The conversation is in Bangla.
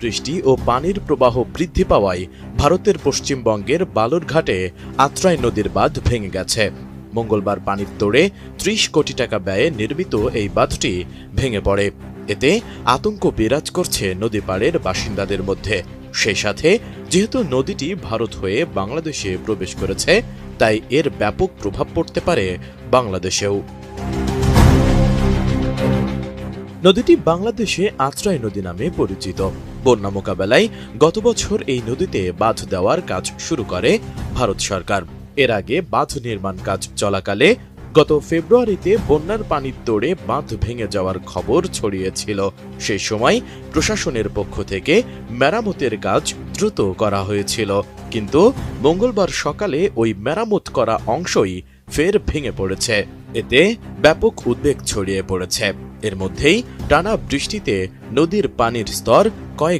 বৃষ্টি ও পানির প্রবাহ বৃদ্ধি পাওয়ায় ভারতের পশ্চিমবঙ্গের বালুরঘাটে আত্রাই নদীর বাঁধ ভেঙে গেছে। মঙ্গলবার পানির তোড়ে ৩০ কোটি টাকা ব্যয়ে নির্মিত এই বাঁধটি ভেঙে পড়ে। এতে আতঙ্ক বিরাজ করছে নদী পাড়ের বাসিন্দাদের মধ্যে। সেই সাথে যেহেতু নদীটি ভারত হয়ে বাংলাদেশে প্রবেশ করেছে, তাই এর ব্যাপক প্রভাব পড়তে পারে বাংলাদেশেও। নদীটি বাংলাদেশে আত্রাই নদী নামে পরিচিত। বন্যা মোকাবেলায় গত বছর এই নদীতে বাঁধ দেওয়ার কাজ শুরু করে ভারত সরকার। এর আগে বাঁধ নির্মাণ কাজ চলাকালে গত ফেব্রুয়ারিতে বন্যার পানির তোড়ে বাঁধ ভেঙে যাওয়ার খবর ছড়িয়েছিল। সেই সময় প্রশাসনের পক্ষ থেকে মেরামতের কাজ দ্রুত করা হয়েছিল, কিন্তু মঙ্গলবার সকালে ওই মেরামত করা অংশই ফের ভেঙে পড়েছে। এতে ব্যাপক উদ্বেগ ছড়িয়ে পড়েছে। এর মধ্যেই টানা বৃষ্টিতে নদীর পানির স্তর কয়েক